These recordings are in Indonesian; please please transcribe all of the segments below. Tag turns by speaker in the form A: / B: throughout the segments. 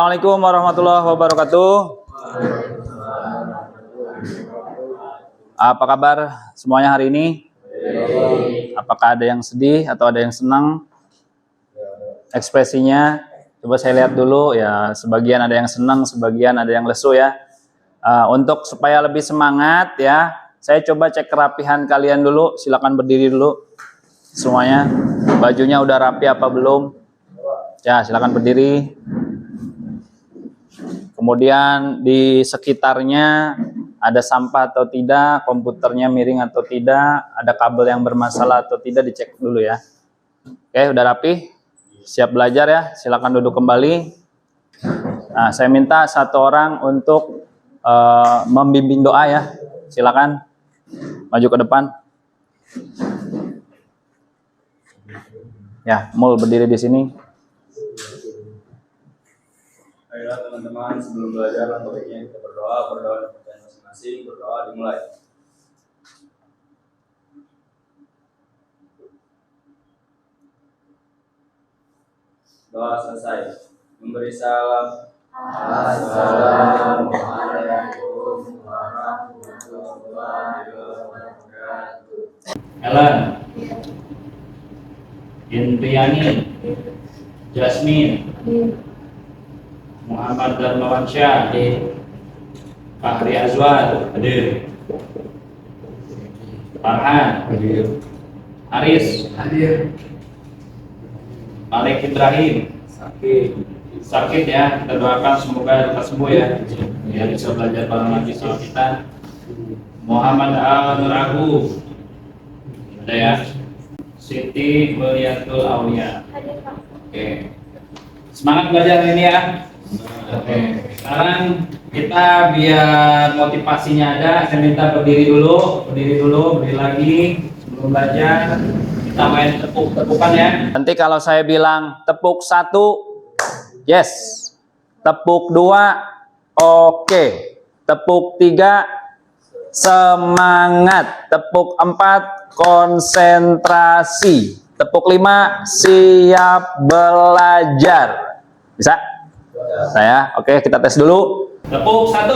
A: Assalamualaikum warahmatullahi wabarakatuh. Apa kabar semuanya hari ini? Apakah ada yang sedih atau ada yang senang? Ekspresinya, coba saya lihat dulu ya. Sebagian ada yang senang, sebagian ada yang lesu ya. Untuk supaya lebih semangat ya, saya coba cek kerapihan kalian dulu. Silakan berdiri dulu semuanya. Bajunya udah rapi apa belum? Ya, silakan berdiri. Kemudian di sekitarnya ada sampah atau tidak, komputernya miring atau tidak, ada kabel yang bermasalah atau tidak, dicek dulu ya. Oke, udah rapi, siap belajar ya, silakan duduk kembali. Nah, saya minta satu orang untuk membimbing doa ya, silakan maju ke depan. Ya, Mul berdiri di sini.
B: Ayolah teman-teman, sebelum belajar langkah baiknya kita berdoa dengan percayaan masing-masing. Berdoa dimulai. Doa selesai. Memberi salam. Assalamualaikum warahmatullahi wabarakatuh.
A: Ellen, Indriani, Jasmine, Muhammad Darmawansyah, Fahri Azwar, hadir. Farhan, hadir. Haris, hadir. Malik Ibrahim, sakit ya, kita doakan semoga cepat sembuh ya, biar bisa belajar bareng lagi sama kita. Muhammad Al-Nuragu, ada ya. Siti Muliatul Aulia, oke. Semangat belajar ini ya. Oke, sekarang kita biar motivasinya ada, saya minta berdiri dulu, berdiri lagi sebelum belajar. Kita main tepuk-tepukan ya. Nanti kalau saya bilang tepuk 1, yes. Tepuk 2, oke. Tepuk 3, semangat. Tepuk 4, konsentrasi. Tepuk 5, siap belajar. Bisa? Saya, oke, kita tes dulu. Tepuk 1,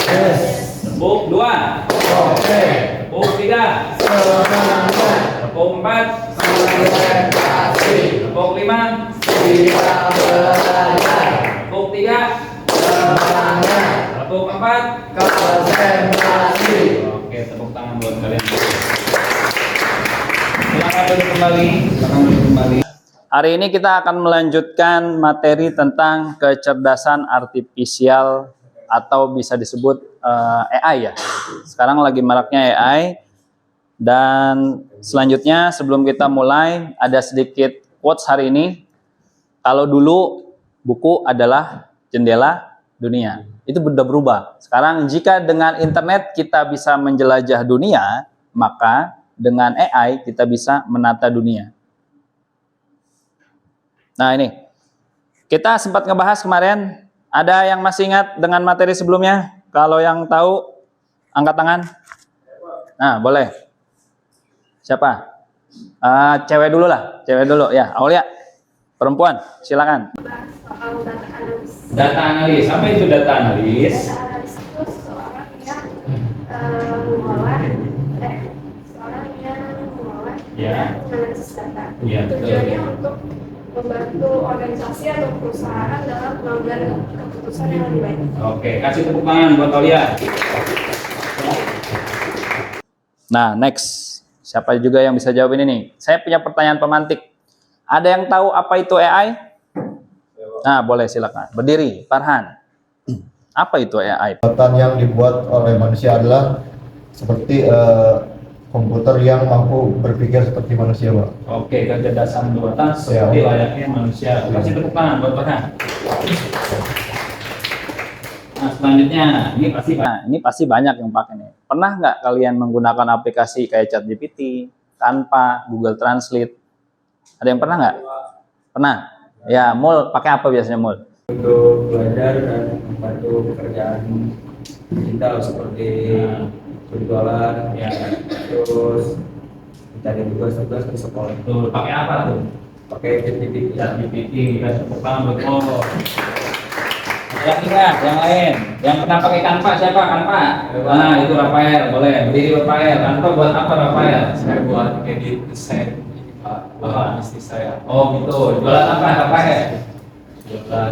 A: yes. Tepuk 2, oke. Tepuk 3, semangat. Tepuk 4, konsentrasi. Tepuk 5, siap belajar. Tepuk 3, semangat. Tepuk 4, konsentrasi. Oke, tepuk tangan buat kalian. Silakan duduk kembali. Hari ini kita akan melanjutkan materi tentang kecerdasan artifisial atau bisa disebut AI ya. Sekarang lagi maraknya AI. Dan selanjutnya sebelum kita mulai ada sedikit quotes hari ini. Kalau dulu buku adalah jendela dunia, itu sudah berubah. Sekarang jika dengan internet kita bisa menjelajah dunia, maka dengan AI kita bisa menata dunia. Nah ini, kita sempat ngebahas kemarin, ada yang masih ingat dengan materi sebelumnya? Kalau yang tahu, angkat tangan. Nah boleh. Siapa? Cewek dulu lah, ya. Aulia, perempuan, silakan. Data analis, apa itu data analis?
C: Data analis itu seorang yang mengolah analisis data.
A: Ya,
C: Tujuannya untuk membantu organisasi atau perusahaan dalam pengambilan keputusan yang lebih baik.
A: Oke, kasih tepuk tangan buat Aulia. Nah, next. Siapa juga yang bisa jawab ini nih? Saya punya pertanyaan pemantik. Ada yang tahu apa itu AI? Nah, boleh silakan. Berdiri, Farhan. Apa itu AI?
D: Buatan yang dibuat oleh manusia adalah seperti komputer yang mampu berpikir seperti manusia, Pak.
A: Oke, kecerdasan buatan seperti layaknya manusia. Kasih tepuk tangan buat Farhan. Nah, selanjutnya, ini pasti banyak yang pakai nih. Pernah nggak kalian menggunakan aplikasi kayak ChatGPT, Canva, Google Translate? Ada yang pernah nggak? Pernah? Ya, Mul pakai apa biasanya, Mul?
B: Untuk belajar dan membantu pekerjaan digital seperti berjualan, ya, terus mencari tugas-tugas di sekolah.
A: Tuh, pakai apa tuh?
B: Pakai ChatGPT.
A: ChatGPT, kita tepuk tangan buat Mul. yang ingat, yang lain. Yang pernah pakai Canva siapa? Canva. Nah, itu Rafael, boleh. Berdiri Rafael. Canva buat apa Rafael?
E: Saya buat edit desain Pak istri saya.
A: Oh gitu. Jualan apa Rafael?
E: Jualan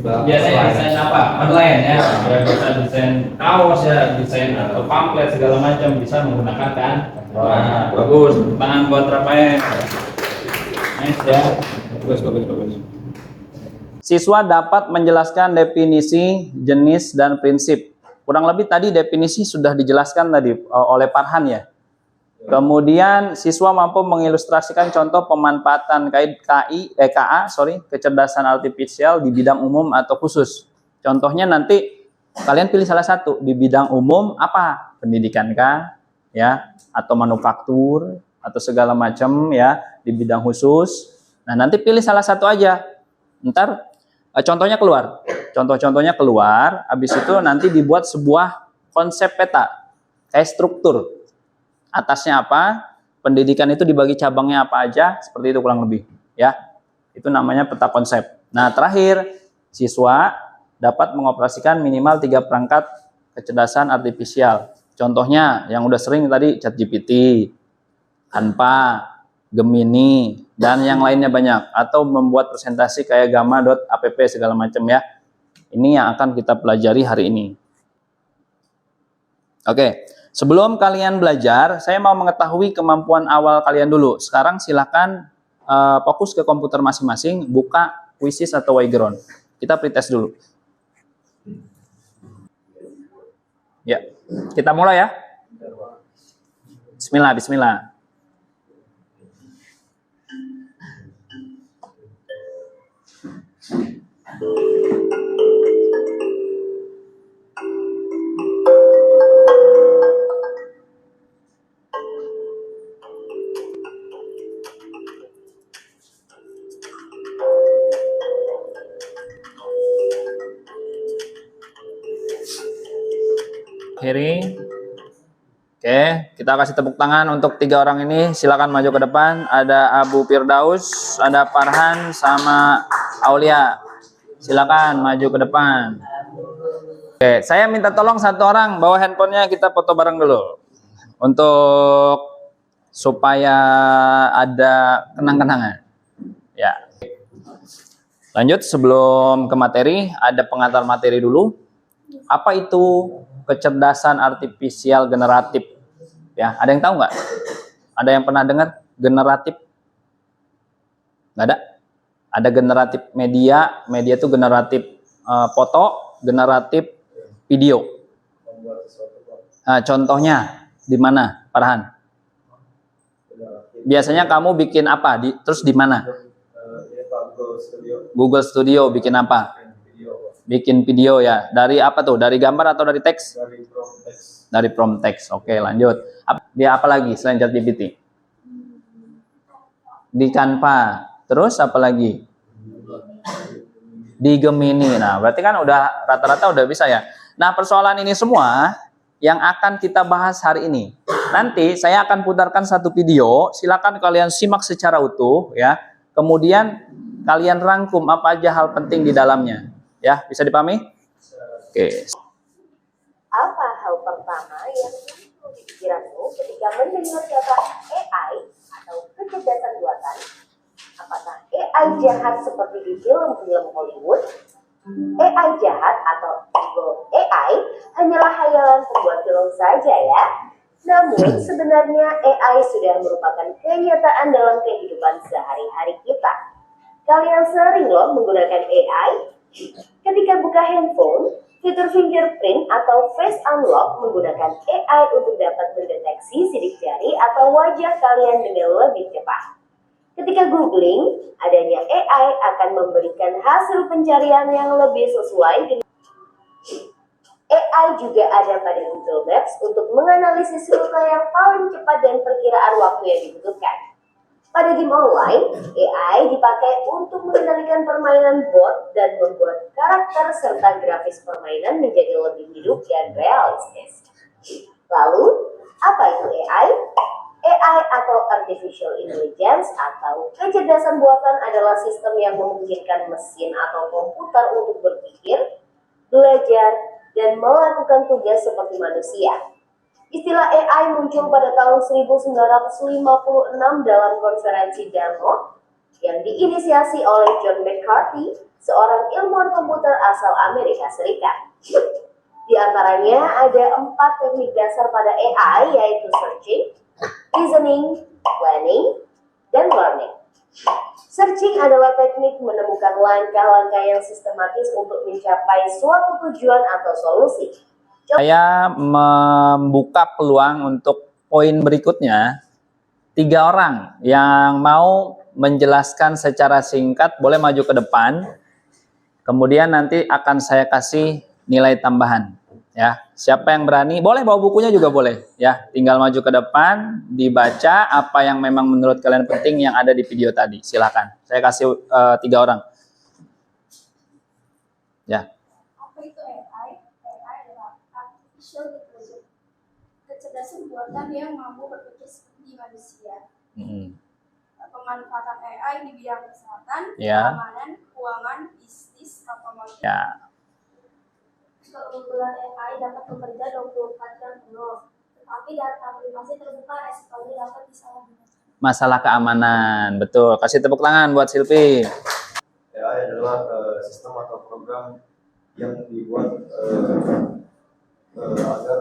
A: Biasanya desain apa? Online ya. Ya bisa desain kaos ya, desain atau pamflet segala macam bisa menggunakan kan. Nah, bagus. Tangan buat Rafael. Nice ya. Bagus. Siswa dapat menjelaskan definisi, jenis, dan prinsip. Kurang lebih tadi definisi sudah dijelaskan tadi oleh Farhan ya. Kemudian siswa mampu mengilustrasikan contoh pemanfaatan kecerdasan artifisial di bidang umum atau khusus. Contohnya nanti kalian pilih salah satu di bidang umum apa? Pendidikan kah? Ya, atau manufaktur atau segala macam ya di bidang khusus. Nah, nanti pilih salah satu aja. Ntar contohnya keluar. Contoh-contohnya keluar, habis itu nanti dibuat sebuah konsep peta. Kayak struktur. Atasnya apa? Pendidikan itu dibagi cabangnya apa aja, seperti itu kurang lebih, ya. Itu namanya peta konsep. Nah, terakhir, siswa dapat mengoperasikan minimal 3 perangkat kecerdasan artifisial. Contohnya yang udah sering tadi ChatGPT, Canva, Gemini, dan yang lainnya banyak. Atau membuat presentasi kayak gamma.app segala macam ya. Ini yang akan kita pelajari hari ini. Oke, sebelum kalian belajar, saya mau mengetahui kemampuan awal kalian dulu. Sekarang silakan fokus ke komputer masing-masing, buka Quizzes atau Wayground. Kita pretest dulu. Ya, kita mulai ya. Bismillah. Akhiri. Oke, kita kasih tepuk tangan untuk 3 orang ini. Silakan maju ke depan. Ada Abu Firdaus, ada Farhan, sama Aulia. Silakan maju ke depan. Oke, saya minta tolong 1 orang bawa handphonenya, kita foto bareng dulu. Untuk supaya ada kenang-kenangan. Ya. Lanjut, sebelum ke materi, ada pengantar materi dulu. Apa itu kecerdasan artifisial generatif? Ya, ada yang tahu nggak? Ada yang pernah dengar generatif? Nggak ada? Ada generatif media itu generatif foto, generatif video. Nah, contohnya di mana, Farhan? Biasanya kamu bikin apa? Terus di mana? Google Studio bikin apa? Bikin video ya. Dari apa tuh? Dari gambar atau dari teks? Dari prompt teks. Oke, lanjut. Dia apa lagi selain ChatGPT? Di Canva. Terus apa lagi? Di Gemini. Nah, berarti kan udah rata-rata udah bisa ya. Nah, persoalan ini semua yang akan kita bahas hari ini. Nanti saya akan putarkan satu video, silakan kalian simak secara utuh ya. Kemudian kalian rangkum apa aja hal penting di dalamnya. Ya, bisa dipahami? Oke.
F: Apa hal pertama yang muncul di pikiranmu ketika mendengar kata AI atau kecerdasan buatan? Apakah AI jahat seperti di film-film Hollywood? AI jahat atau evil AI hanyalah khayalan pembuat film saja ya. Namun sebenarnya AI sudah merupakan kenyataan dalam kehidupan sehari-hari kita. Kalian sering loh menggunakan AI? Ketika buka handphone, fitur fingerprint atau face unlock menggunakan AI untuk dapat mendeteksi sidik jari atau wajah kalian dengan lebih cepat. Ketika googling, adanya AI akan memberikan hasil pencarian yang lebih sesuai dengan AI juga ada pada Google Maps untuk menganalisis rute yang paling cepat dan perkiraan waktu yang dibutuhkan. Pada game online, AI dipakai untuk mengendalikan permainan bot dan membuat karakter serta grafis permainan menjadi lebih hidup dan realistis. Lalu, apa itu AI? AI atau Artificial Intelligence atau kecerdasan buatan adalah sistem yang memungkinkan mesin atau komputer untuk berpikir, belajar, dan melakukan tugas seperti manusia. Istilah AI muncul pada tahun 1956 dalam konferensi Delft yang diinisiasi oleh John McCarthy, seorang ilmuwan komputer asal Amerika Serikat. Di antaranya ada 4 teknik dasar pada AI, yaitu searching, reasoning, planning, dan learning. Searching adalah teknik menemukan langkah-langkah yang sistematis untuk mencapai suatu tujuan atau solusi.
A: Saya membuka peluang untuk poin berikutnya. 3 orang yang mau menjelaskan secara singkat boleh maju ke depan. Kemudian nanti akan saya kasih nilai tambahan. Ya, siapa yang berani boleh bawa bukunya juga boleh. Ya, tinggal maju ke depan, dibaca apa yang memang menurut kalian penting yang ada di video tadi. Silakan. Saya kasih 3 orang. Ya.
C: Apa itu AI? AI adalah artificial intelligence, kecerdasan buatan yang mampu berpikir seperti manusia. Pemanfaatan AI di bidang kesehatan,
A: Ya.
C: keamanan, keuangan, bisnis, otomotif.
A: Ya.
C: Keunggulan AI dapat bekerja 24 jam penuh, tetapi data privasi terbuka resikonya dapat disalahgunakan.
A: Masalah keamanan, betul. Kasih tepuk tangan buat Silvi.
D: AI adalah sistem atau program yang dibuat agar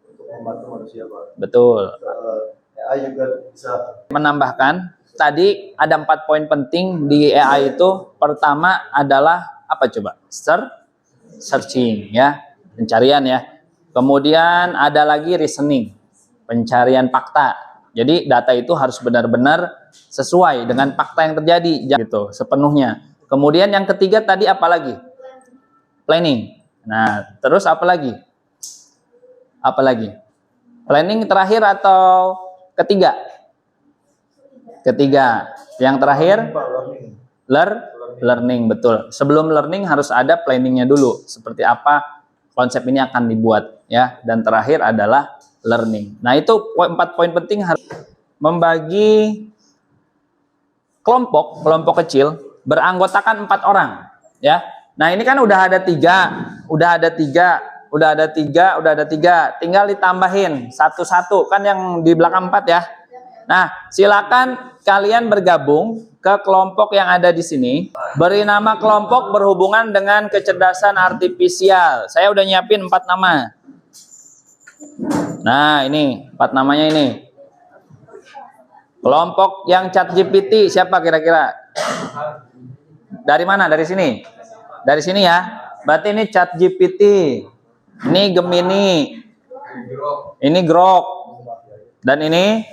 D: untuk membantu manusia, Pak.
A: Betul.
D: AI juga bisa
A: Menambahkan, tadi ada 4 poin penting di AI itu. Pertama adalah apa coba? Searching ya, pencarian ya. Kemudian ada lagi reasoning, pencarian fakta. Jadi data itu harus benar-benar sesuai dengan fakta yang terjadi gitu sepenuhnya. Kemudian yang ketiga tadi apa lagi? Planning. Nah, terus apa lagi? Apa lagi? Planning terakhir atau ketiga? Ketiga. Yang terakhir learning, betul. Sebelum learning harus ada planningnya dulu. Seperti apa konsep ini akan dibuat ya. Dan terakhir adalah learning. Nah, itu 4 poin penting. Harus membagi kelompok kecil beranggotakan 4 orang ya. Nah, ini kan udah ada 3, udah ada 3, tinggal ditambahin satu-satu kan yang di belakang 4 ya. Nah, silakan kalian bergabung ke kelompok yang ada di sini. Beri nama kelompok berhubungan dengan kecerdasan artifisial. Saya udah nyiapin 4 nama. Nah, ini 4 namanya ini. Kelompok yang ChatGPT siapa kira-kira? Dari mana? Dari sini? Dari sini ya. Berarti ini ChatGPT. Ini Gemini. Ini Grok. Dan ini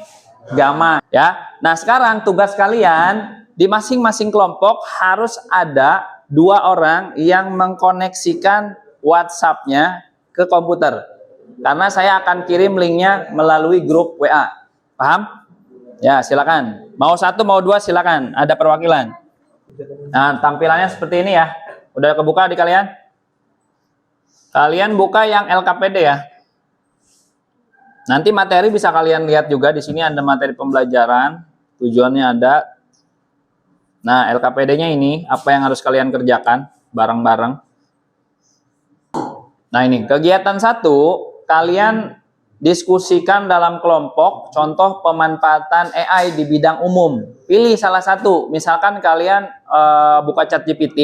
A: Gamma ya. Nah, sekarang tugas kalian di masing-masing kelompok harus ada 2 orang yang mengkoneksikan WhatsApp-nya ke komputer. Karena saya akan kirim linknya melalui grup WA. Paham? Ya, silakan. Mau 1, mau 2 silakan. Ada perwakilan. Nah, tampilannya seperti ini ya. Udah kebuka di kalian? Kalian buka yang LKPD ya. Nanti materi bisa kalian lihat juga. Di sini ada materi pembelajaran. Tujuannya ada. Nah, LKPD-nya ini apa yang harus kalian kerjakan bareng-bareng. Nah, ini kegiatan 1, kalian diskusikan dalam kelompok contoh pemanfaatan AI di bidang umum. Pilih salah satu. Misalkan kalian buka ChatGPT,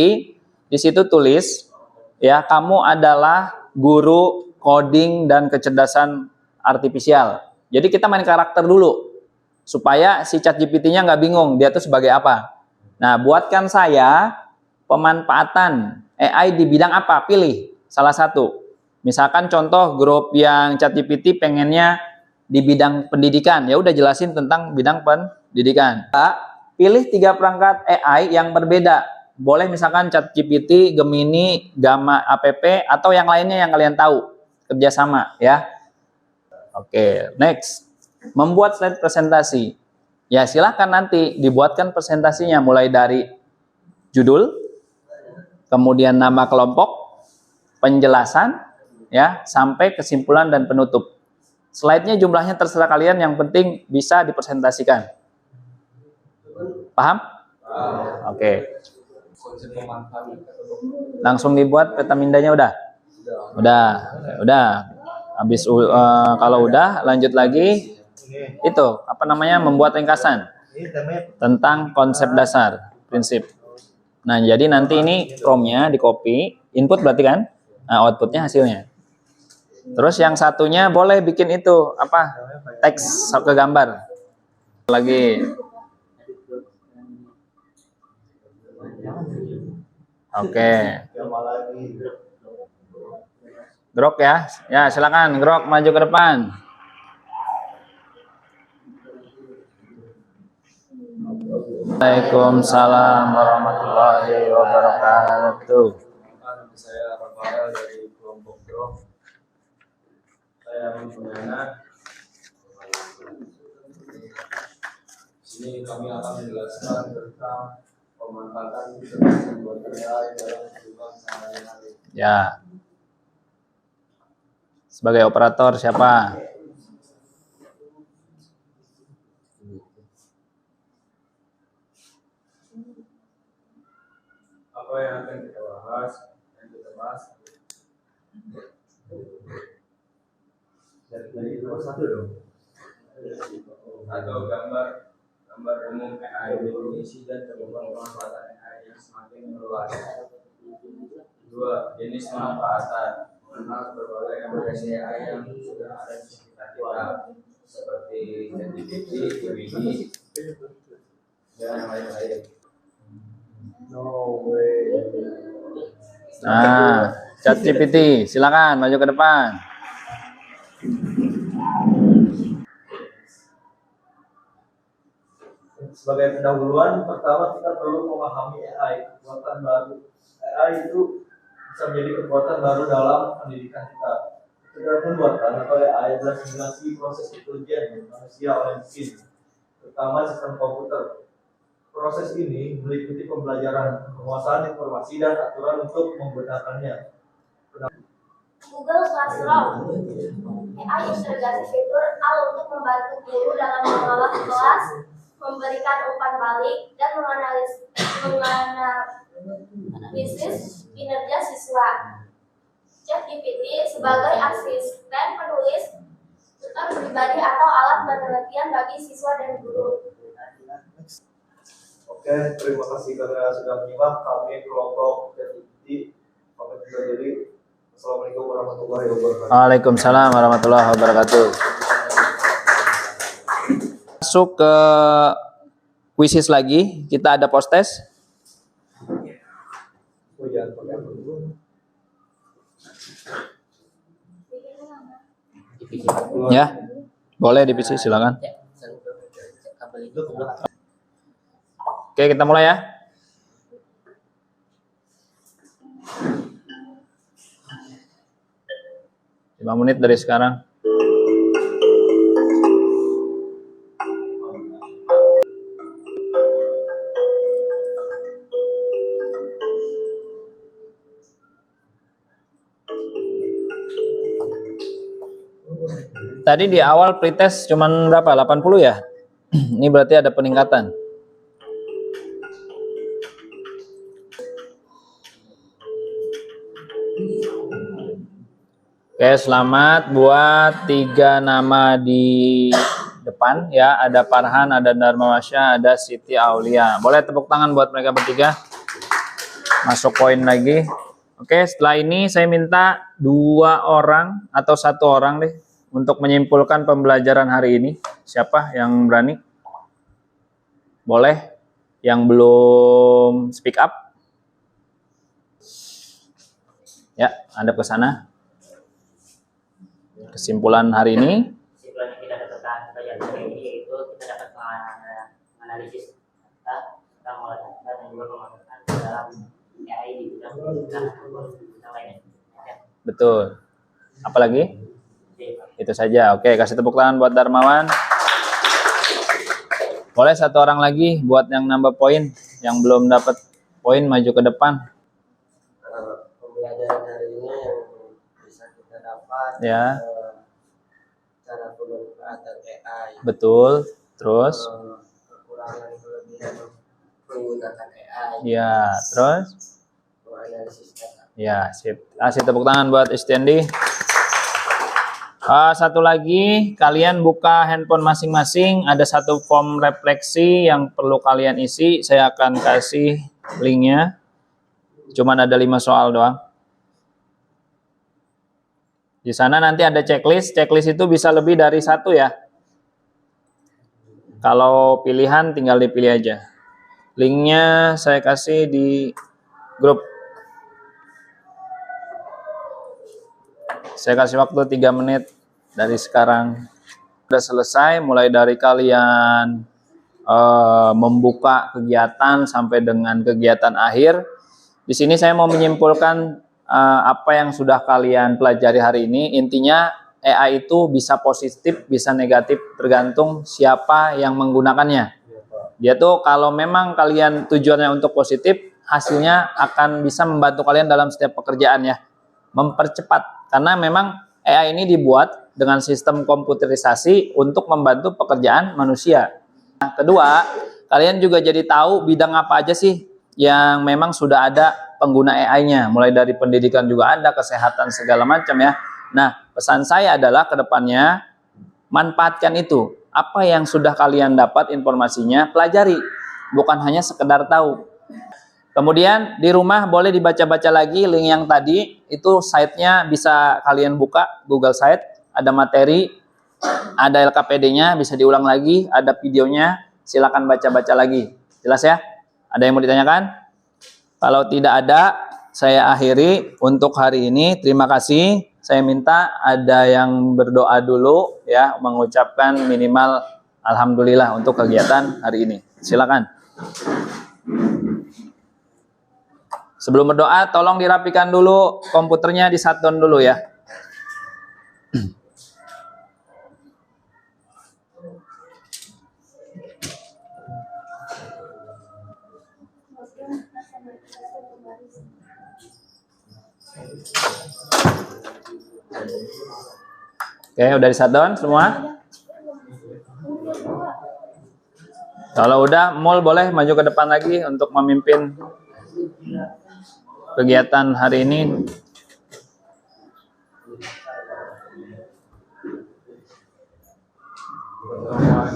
A: di situ tulis ya, kamu adalah guru coding dan kecerdasan artifisial. Jadi kita main karakter dulu supaya si ChatGPT-nya nggak bingung dia tuh sebagai apa. Nah, buatkan saya pemanfaatan AI di bidang apa? Pilih salah satu. Misalkan contoh grup yang ChatGPT pengennya di bidang pendidikan, ya udah jelasin tentang bidang pendidikan. Pilih 3 perangkat AI yang berbeda. Boleh misalkan ChatGPT, Gemini, Gamma app atau yang lainnya yang kalian tahu. Kerjasama ya. Oke, next. Membuat slide presentasi. Ya, silahkan nanti dibuatkan presentasinya mulai dari judul, kemudian nama kelompok, penjelasan, ya, sampai kesimpulan dan penutup. Slide-nya jumlahnya terserah kalian, yang penting bisa dipresentasikan. Paham? Oke.
E: Konsep pemanfaatan.
A: Langsung dibuat peta mindanya udah? Udah. Habis kalau udah lanjut lagi itu apa namanya membuat ringkasan tentang konsep dasar prinsip. Nah, jadi nanti ini promnya di copy, input berarti kan? Nah, outputnya hasilnya. Terus yang satunya boleh bikin itu apa? Teks ke gambar. Lagi. Oke. Grok ya. Ya, silakan Grok maju ke depan. Waalaikumsalam warahmatullahi wabarakatuh.
B: Nama saya Rafael dari kelompok Grok. Saya Mundana. Di sini kami akan menjelaskan tentang pemanfaatan kecerdasan buatan AI dalam kehidupan sehari-hari.
A: Ya. Sebagai operator siapa?
B: Apa yang akan kita bahas? Dari nomor satu dong. Atau gambar umum AI, definisi dan kemampuan pemanfaatan AI yang semakin meluas. 2. Jenis pemanfaatan, mengenal berbagai aplikasi AI yang sudah ada di sekitar kita, seperti ChatGPT, Gemini, dan yang lain-lain.
A: Nah, ChatGPT, silakan maju ke depan.
B: Sebagai pendahuluan, pertama kita perlu memahami AI, kekuatan baru. AI itu bisa menjadi kekuatan baru dalam pendidikan kita. Kecerdasan buatan atau AI adalah simulasi proses intelijen manusia oleh mesin, terutama sistem komputer. Proses ini meliputi pembelajaran, penguasaan informasi, dan aturan untuk menggunakannya.
C: Google Classroom. AI integrasi fitur AI untuk membantu guru dalam mengelola kelas, memberikan umpan balik, dan menganalisis kinerja siswa. ChatGPT sebagai asisten penulis tutor pribadi atau alat penelitian bagi siswa dan guru.
B: Oke, terima kasih karena sudah menyimak. Kami kelompok ChatGPT pamit undur diri. Assalamualaikum warahmatullahi wabarakatuh.
A: Waalaikumsalam warahmatullahi wabarakatuh. Masuk ke kuisis lagi, kita ada post test. Ya, boleh divisi silakan. Oke, kita mulai ya. Lima menit dari sekarang. Tadi di awal pretest cuman berapa? 80 ya? Ini berarti ada peningkatan. Oke, selamat buat 3 nama di depan ya. Ada Farhan, ada Dharma Wasya, ada Siti Aulia. Boleh tepuk tangan buat mereka bertiga. Masuk poin lagi. Oke, setelah ini saya minta 2 orang atau 1 orang deh untuk menyimpulkan pembelajaran hari ini. Siapa yang berani? Boleh? Yang belum speak up? Ya, Anda ke sana. Kesimpulan hari ini?
G: Kesimpulan yang kita dapatkan hari ini yaitu kita dapat menganalisis data, kita mengolah data dan juga memasukkan dalam AI di bidang lainnya.
A: Betul. Apalagi? Itu saja. Oke, kasih tepuk tangan buat Darmawan. Boleh 1 orang lagi buat yang nambah poin, yang belum dapat poin maju ke depan.
G: Pembelajaran hari ini yang bisa kita dapat
A: Ya.
G: cara pemanfaatan AI.
A: Betul. Terus?
G: Kekurangan kelebihan menggunakan AI.
A: Ya, terus?
G: Menganalisis data.
A: Ya, sip. Kasih tepuk tangan buat Istendi. Satu lagi, kalian buka handphone masing-masing. Ada satu form refleksi yang perlu kalian isi. Saya akan kasih linknya. Cuman ada 5 soal doang. Di sana nanti ada checklist. Checklist itu bisa lebih dari 1 ya. Kalau pilihan tinggal dipilih aja. Linknya saya kasih di grup. Saya kasih waktu 3 menit dari sekarang. Sudah selesai, mulai dari kalian membuka kegiatan sampai dengan kegiatan akhir. Di sini saya mau menyimpulkan apa yang sudah kalian pelajari hari ini. Intinya AI itu bisa positif, bisa negatif, tergantung siapa yang menggunakannya. Dia tuh kalau memang kalian tujuannya untuk positif, hasilnya akan bisa membantu kalian dalam setiap pekerjaan ya. Mempercepat, karena memang AI ini dibuat dengan sistem komputerisasi untuk membantu pekerjaan manusia. Nah, kedua, kalian juga jadi tahu bidang apa aja sih yang memang sudah ada pengguna AI-nya. Mulai dari pendidikan juga ada, kesehatan segala macam ya. Nah, pesan saya adalah ke depannya manfaatkan itu. Apa yang sudah kalian dapat informasinya, pelajari. Bukan hanya sekedar tahu. Kemudian di rumah boleh dibaca-baca lagi link yang tadi. Itu site-nya bisa kalian buka, Google Site. Ada materi, ada LKPD-nya, bisa diulang lagi. Ada videonya, silakan baca-baca lagi. Jelas ya? Ada yang mau ditanyakan? Kalau tidak ada, saya akhiri untuk hari ini. Terima kasih. Saya minta ada yang berdoa dulu ya, mengucapkan minimal alhamdulillah untuk kegiatan hari ini. Silakan. Sebelum berdoa, tolong dirapikan dulu komputernya, di shutdown dulu ya. Oke, udah di shutdown semua? Kalau udah, Mul boleh maju ke depan lagi untuk memimpin kegiatan hari ini.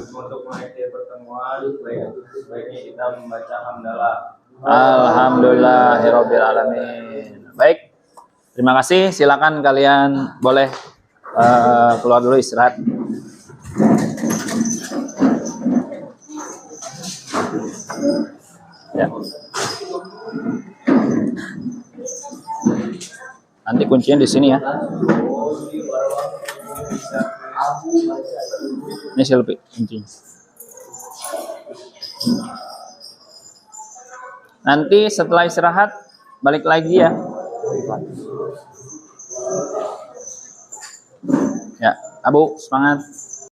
B: Untuk mengakhiri pertemuan, sebaiknya kita membaca hamdalah.
A: Alhamdulillahirabbil alamin. Baik. Terima kasih. Silakan kalian boleh keluar dulu istirahat. Ya. Nanti kuncinya di sini ya. Ini Silpi kuncinya. Nanti setelah istirahat balik lagi ya. Ya, Abu semangat.